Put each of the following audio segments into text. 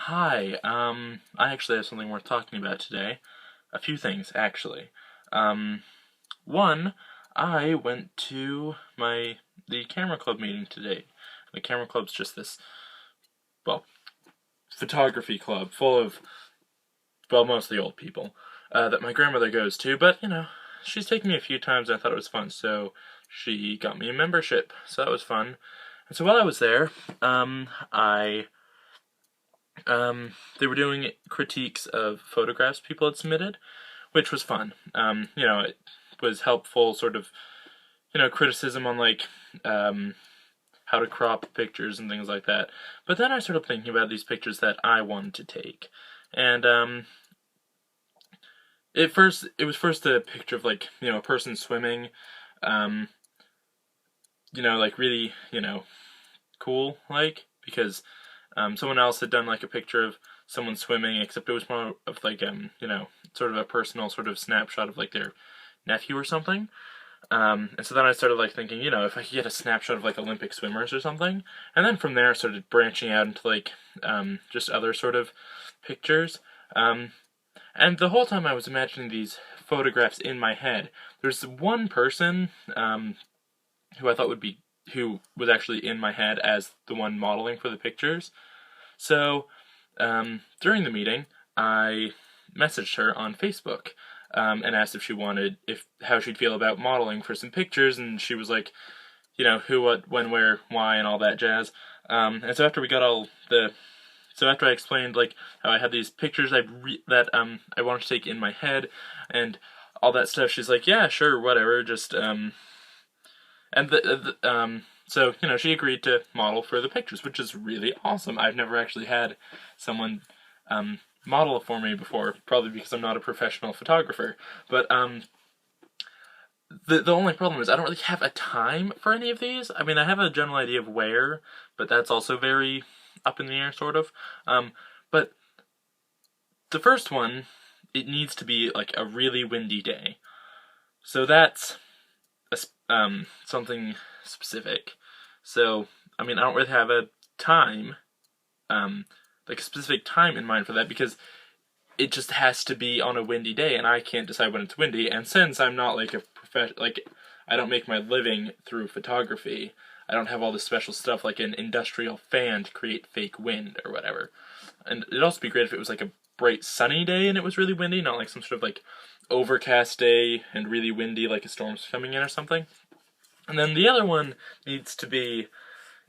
Hi, I actually have something worth talking about today. A few things, actually. Um, One, I went to the camera club meeting today. The camera club's just this, well, photography club full of, well, mostly old people, that my grandmother goes to, but, she's taken me a few times and I thought it was fun, so she got me a membership, so that was fun. And so while I was there, I they were doing critiques of photographs people had submitted, which was fun. It was helpful, sort of, criticism on like how to crop pictures and things like that. But then I started thinking about these pictures that I wanted to take, and it was first a picture of like a person swimming, um, like really cool, like because someone else had done like a picture of someone swimming, except it was more of like sort of a personal sort of snapshot of like their nephew or something. And so then I started like thinking, if I could get a snapshot of like Olympic swimmers or something, and then from there I started branching out into like just other sort of pictures. Um, and the whole time I was imagining these photographs in my head. There's one person who I thought would be who was actually in my head as the one modeling for the pictures. So during the meeting, I messaged her on Facebook and asked if she wanted if how she'd feel about modeling for some pictures, and she was like, who, what, when, where, why, and all that jazz. And so after we got all the so after I explained like how I had these pictures that I wanted to take in my head and all that stuff, she's like, yeah, sure, whatever, just and so she agreed to model for the pictures, which is really awesome. I've never actually had someone model for me before, probably because I'm not a professional photographer. But the only problem is I don't really have a time for any of these. I mean, I have a general idea of where, but that's also very up in the air, sort of. But the first one, it needs to be like a really windy day. So that's something specific. So, I mean, I don't really have a time, um, like a specific time in mind for that because it just has to be on a windy day, and I can't decide when it's windy. And since I'm not like a I don't make my living through photography. I don't have all this special stuff like an industrial fan to create fake wind or whatever. And it'd also be great if it was like a bright sunny day and it was really windy, not like some sort of like overcast day and really windy, like a storm's coming in or something. And then the other one needs to be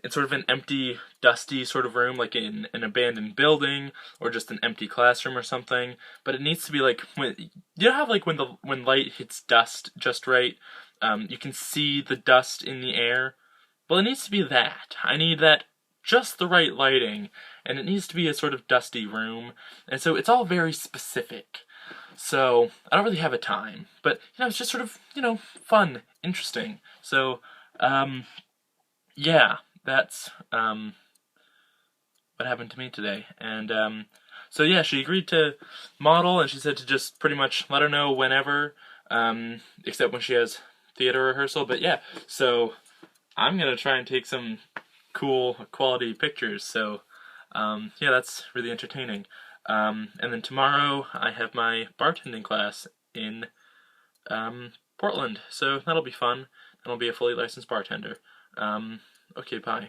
in sort of an empty, dusty sort of room, like in an abandoned building or just an empty classroom or something. But it needs to be like when you know how like when light hits dust just right, you can see the dust in the air. Well, it needs to be that. I need that just the right lighting, and it needs to be a sort of dusty room, and so it's all very specific. So I don't really have a time, but it's just sort of fun, interesting. So yeah, that's what happened to me today, and so yeah, she agreed to model, and she said to just pretty much let her know whenever, except when she has theater rehearsal. But yeah, so I'm gonna try and take some cool quality pictures. So yeah, that's really entertaining. And then tomorrow I have my bartending class in Portland, so that'll be fun. And I'll be a fully licensed bartender. Okay, bye.